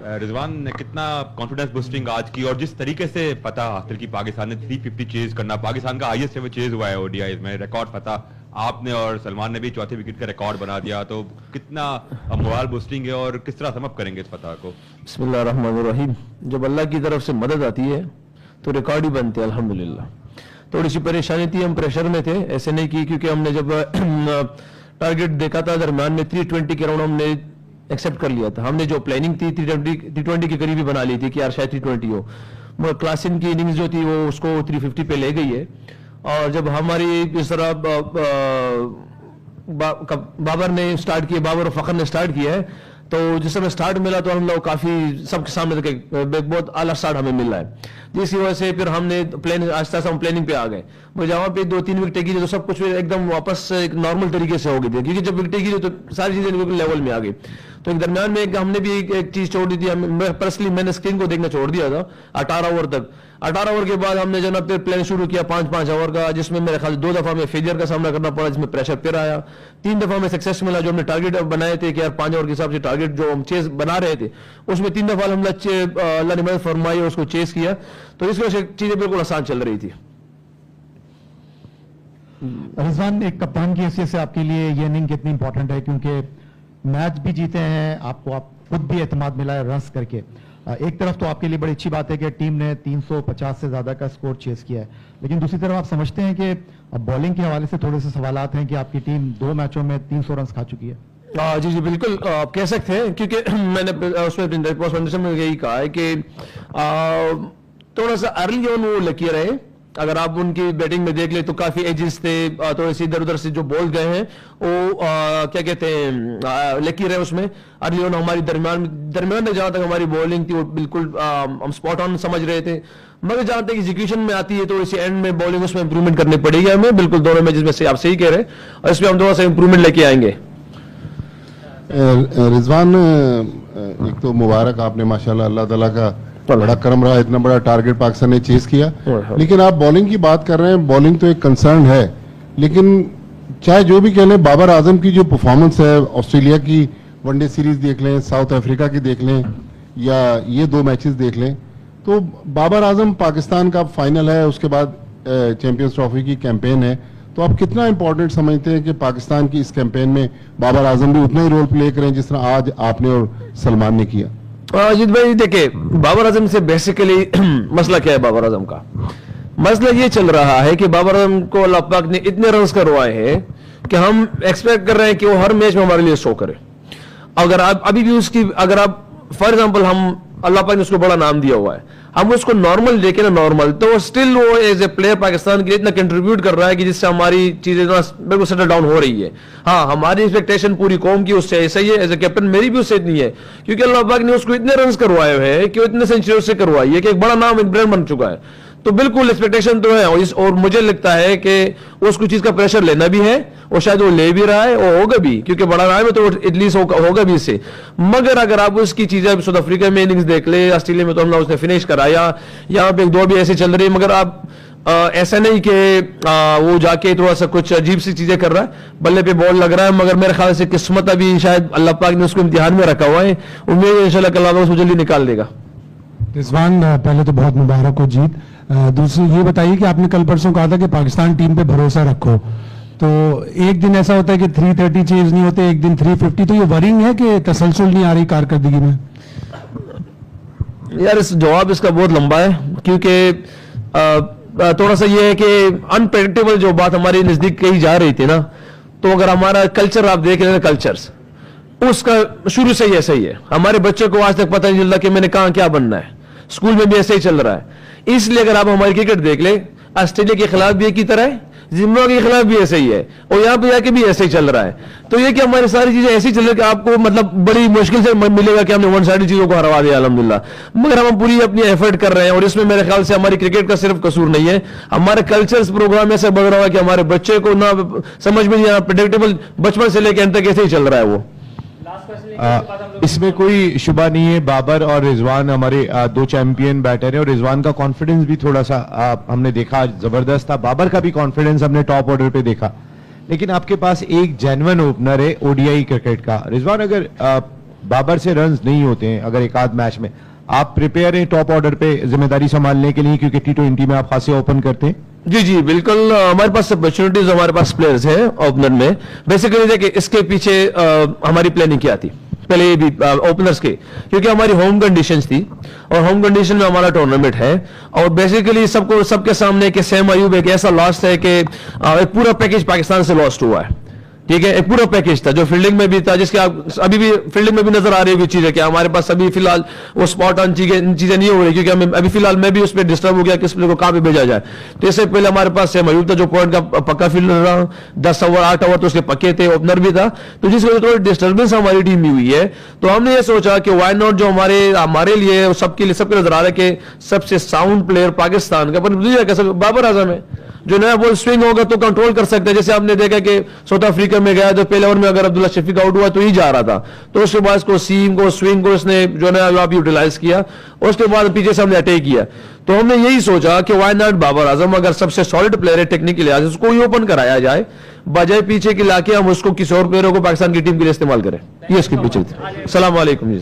रिजवान ने कितना confidence boosting आज की, और जिस तरीके से पता हासिल की पाकिस्तान ने 350 चेज करना, पाकिस्तान का हाईएस्ट एवर चेज हुआ है ओडीआई में, रिकॉर्ड पता आपने और सलमान ने भी चौथे विकेट का रिकॉर्ड बना दिया, तो कितना मोरल बूस्टिंग है और किस तरह समअप करेंगे इस फतह को? बिस्मिल्लाहिर्रहमानिर्रहीम। जब अल्लाह की तरफ से मदद आती है तो रिकॉर्ड ही बनते हैं अल्हम्दुलिल्लाह। थोड़ी सी परेशानी थी, हम प्रेशर में थे, ऐसे नहीं की, क्योंकि हमने जब टारगेट देखा था दरम्यान में 320 के राउंड हमने एक्सेप्ट कर लिया था। हमने जो प्लानिंग थी 320 के करीब ही बना ली थी कि यार शायद 320 हो, मगर क्लासिन की इनिंग्स जो थी वो उसको 350 पे ले गई है। और जब हमारी इस तरह बाबर ने स्टार्ट किया, बाबर और फखर ने स्टार्ट किया है, तो जिस समय स्टार्ट मिला तो हम लोग काफी सबके सामने बहुत आला स्टार्ट हमें मिल रहा है, जिसकी वजह से फिर हमने प्लान आस्ते आस्ते हम प्लानिंग पे आ गए। मुझे जहाँ पे 2-3 विकेटें गिरी तो सब कुछ एकदम वापस एक नॉर्मल तरीके से हो गई थी, क्योंकि जब विकेटें गिरी तो सारी चीजें बिल्कुल लेवल में आ गई। तो एक दरमियान में हमने भी एक चीज छोड़ दी थी, पर्सनली मैंने स्क्रीन को देखना छोड़ दिया था 18 ओवर तक। 18 ओवर के बाद हमने जनाब फिर प्लान शुरू किया 5-5 ओवर का, जिसमें मेरे ख्याल 2 दफा में फेलियर का सामना करना पड़ा, जिसमें प्रेशर फिर आया। 3 दफा में सक्सेस मिला, जो हमने टारगेट बनाए थे कि यार 5 ओवर के हिसाब से टारगेट जो हम चेस बना रहे थे, उसमें 3 दफा हमने अल्लाह ने मदद फरमाई और उसको चेस किया, तो इस वजह से चीजें बिल्कुल आसान चल रही थी। रिजवान, एक कप्तान की हैसियत से आपके लिए ये इनिंग कितनी इंपॉर्टेंट है, क्योंकि मैच भी जीते हैं, आपको आप खुद भी एतमाद मिला है रन्स करके। एक तरफ तो आपके लिए बड़ी अच्छी बात है कि टीम ने 350 से ज्यादा का स्कोर चेस किया है, लेकिन दूसरी तरफ आप समझते हैं कि बॉलिंग के हवाले से थोड़े से सवालात हैं कि आपकी टीम 2 मैचों में 300 रन खा चुकी है। जी जी बिल्कुल, आप कह सकते हैं, क्योंकि मैंने उसमें यही कहा है कि थोड़ा सा अर्ली ऑन वो लकी रहे। अगर आप उनकी बैटिंग में देख ले तो काफी एजेस थे, थोड़े से इधर उधर से जो बॉल गए हैं वो क्या कहते हैं लकी रहे उसमें। अर्ली ऑन हमारी दरमियान में जहां तक हमारी बॉलिंग थी वो बिल्कुल हम स्पॉट ऑन समझ रहे थे, मगर जहां तक एग्जीक्यूशन में आती है तो इसी एंड में बॉलिंग उसमें इंप्रूवमेंट करनी पड़ेगी हमें, बिल्कुल दोनों मैचेस में से आप सही कह रहे हैं, और इसमें हम थोड़ा सा इंप्रूवमेंट लेके आएंगे। रिजवान, एक तो मुबारक, आपने माशाल्लाह अल्लाह ताला का बड़ा करम रहा, इतना बड़ा टारगेट पाकिस्तान ने चेस किया। लेकिन आप बॉलिंग की बात कर रहे हैं, बॉलिंग तो एक कंसर्न है, लेकिन चाहे जो भी कह लें, बाबर आजम की जो परफॉर्मेंस है, ऑस्ट्रेलिया की वनडे सीरीज देख लें, साउथ अफ्रीका की देख लें, या ये 2 मैचेस देख लें, तो बाबर आजम पाकिस्तान का फाइनल है, उसके बाद चैंपियंस ट्रॉफी की कैंपेन है, तो आप कितना इंपॉर्टेंट समझते हैं कि पाकिस्तान की इस कैंपेन में बाबर आजम भी उतना ही रोल प्ले करें जिस तरह आज आपने और सलमान ने किया? अजीत भाई देखिए, बाबर आजम से बेसिकली मसला क्या है? बाबर आजम का मसला ये चल रहा है कि बाबर आजम को अल्लाह पाक ने इतने रन्स करवाए हैं कि हम एक्सपेक्ट कर रहे हैं कि वो हर मैच में हमारे लिए शो करे। अगर आप अभी भी उसकी, अगर आप फॉर एग्जांपल, हम अल्लाह पाक ने उसको बड़ा नाम दिया हुआ है, हम उसको नॉर्मल देखें ना नॉर्मल, तो स्टिल वो एज ए प्लेयर पाकिस्तान के लिए इतना कंट्रीब्यूट कर रहा है कि जिससे हमारी चीजें बिल्कुल सेटल डाउन हो रही है। हाँ, हमारी एक्सपेक्टेशन पूरी कौम की उससे ऐसा ही है, एज ए कैप्टन मेरी भी उससे इतनी है, क्योंकि अल्लाह पाक ने उसको इतने रन करवाए हुए हैं कि वो इतने सेंचुरी से करवाई है कि एक बड़ा नाम, एक ब्रांड बन चुका है। तो बिल्कुल एक्सपेक्टेशन तो है, और मुझे लगता है कि उसको चीज का प्रेशर लेना भी है, और शायद वो ले भी रहा है, और होगा भी, क्योंकि बड़ा नाम है तो एटलीस्ट होगा भी इससे। मगर अगर आप उसकी चीजें साउथ अफ्रीका में इनिंग्स देख ले, ऑस्ट्रेलिया में तो हमने उसने फिनिश कराया, यहाँ पे 1-2 भी ऐसे चल रही है, मगर आप ऐसा नहीं कि वो जाके थोड़ा सा कुछ अजीब सी चीजें कर रहा है, बल्ले पे बॉल लग रहा है, मगर मेरे ख्याल से किस्मत अभी शायद अल्लाह पाक ने उसको इम्तिहान में रखा हुआ है, उम्मीद है इंशाल्लाह अल्लाह उसको जल्दी निकाल देगा। रिजवान, पहले तो बहुत मुबारक हो जीत। दूसरी ये बताइए कि आपने कल परसों कहा था कि पाकिस्तान टीम पे भरोसा रखो, तो एक दिन ऐसा होता है कि 330 चेज नहीं होते, एक दिन 350, तो ये वरिंग है कि तसलसल नहीं आ रही कारकर्दगी में? यार इस जवाब इसका बहुत लंबा है, क्योंकि थोड़ा सा ये है कि अनप्रेडिक्टेबल जो बात हमारी नजदीक कही जा रही थी ना, तो अगर हमारा कल्चर आप देख रहे हैं, कल्चर्स उसका शुरू से ही ऐसा ही है। हमारे बच्चों को आज तक पता नहीं चलता कि मैंने कहा क्या बनना है, स्कूल में भी ऐसे ही चल रहा है। इसलिए अगर आप हमारी क्रिकेट देख ले, ऑस्ट्रेलिया के खिलाफ भी एक ही तरह है, जिम्बाब्वे के खिलाफ भी ऐसे ही है, और यहाँ पे जाके भी ऐसे ही चल रहा है। तो ये कि हमारी सारी चीजें ऐसी चल रही है कि आपको मतलब बड़ी मुश्किल से मिलेगा कि हमने वन साइड चीजों को हरवा दिया अल्हम्दुलिल्लाह, मगर हम पूरी अपनी एफर्ट कर रहे हैं, और इसमें मेरे ख्याल से हमारी क्रिकेट का सिर्फ कसूर नहीं है, हमारे कल्चर्स प्रोग्राम ऐसे बढ़ रहा है कि हमारे बच्चे को ना समझ में नहीं आना, प्रेडिक्टेबल बचपन से लेकर अंत तक ऐसे ही चल रहा है वो। इसमें कोई शुबा नहीं है, बाबर और रिजवान हमारे 2 चैंपियन बैटर हैं, और रिजवान का कॉन्फिडेंस भी थोड़ा सा हमने देखा जबरदस्त था, बाबर का भी कॉन्फिडेंस हमने टॉप ऑर्डर पे देखा, लेकिन आपके पास एक जेन्युइन ओपनर है ओडीआई क्रिकेट का। रिजवान, अगर बाबर से रन्स नहीं होते हैं अगर एक आध मैच में। आप प्रिपेयर हैं टॉप ऑर्डर पे जिम्मेदारी संभालने के लिए, क्योंकि T20 में आप खासे ओपन करते हैं? जी जी बिल्कुल, हमारे पास अपॉर्चुनिटीज, हमारे पास प्लेयर्स हैं ओपनर में। बेसिकली देखिए इसके पीछे हमारी प्लानिंग क्या थी पहले ये भी ओपनर्स के, क्योंकि हमारी होम कंडीशंस थी और होम कंडीशन में हमारा टूर्नामेंट है और बेसिकली सबके सामने कि सैम अयूब एक ऐसा लॉस्ट है कि एक पूरा पैकेज पाकिस्तान से लॉस्ट हुआ है, ठीक है। एक पूरा पैकेज था जो फील्डिंग में भी था, जिसके आप अभी भी फील्डिंग में भी नजर आ रही होगी चीजें कि हमारे पास अभी फिलहाल वो स्पॉट ऑन चीजें नहीं हो रही, क्योंकि हमें अभी फिलहाल मैं भी उस पर डिस्टर्ब हो गया किस प्लेयर को कहां पे भेजा जाए। तो इससे पहले हमारे पास सैम अयूब था जो पॉइंट का पक्का फील्डर रहा, 10 ओवर 8 ओवर तो उसके पक्के थे, ओपनर भी था, तो जिसकी वजह से थोड़ी डिस्टर्बेंस हमारी टीम में हुई है। तो हमने ये सोचा कि वाई नॉट जो हमारे लिए सबके नजर आ रहा है कि सबसे साउंड प्लेयर पाकिस्तान का बाबर आजम है, जो नया बॉल स्विंग होगा तो कंट्रोल कर सकते हैं। जैसे आपने देखा कि साउथ अफ्रीका में गया तो पहले ओवर में अगर अब्दुल्ला शफीक आउट हुआ तो ही जा रहा था, तो उसके बाद इसको सीम को स्विंग को इसने जो नया यूटिलाइज किया, उसके बाद पीछे से हमने अटैक किया। तो हमने यही सोचा कि वाई नॉट बाबर आजम अगर सबसे सॉलिड प्लेयर है टेक्निकल लिहाज से, उसको ही ओपन कराया जाए, बजाय पीछे के लाके हम उसको किसी और प्लेयरों को पाकिस्तान की टीम के लिए इस्तेमाल करें। ये इसके पीछे थे। सलाम वालेकुम जी।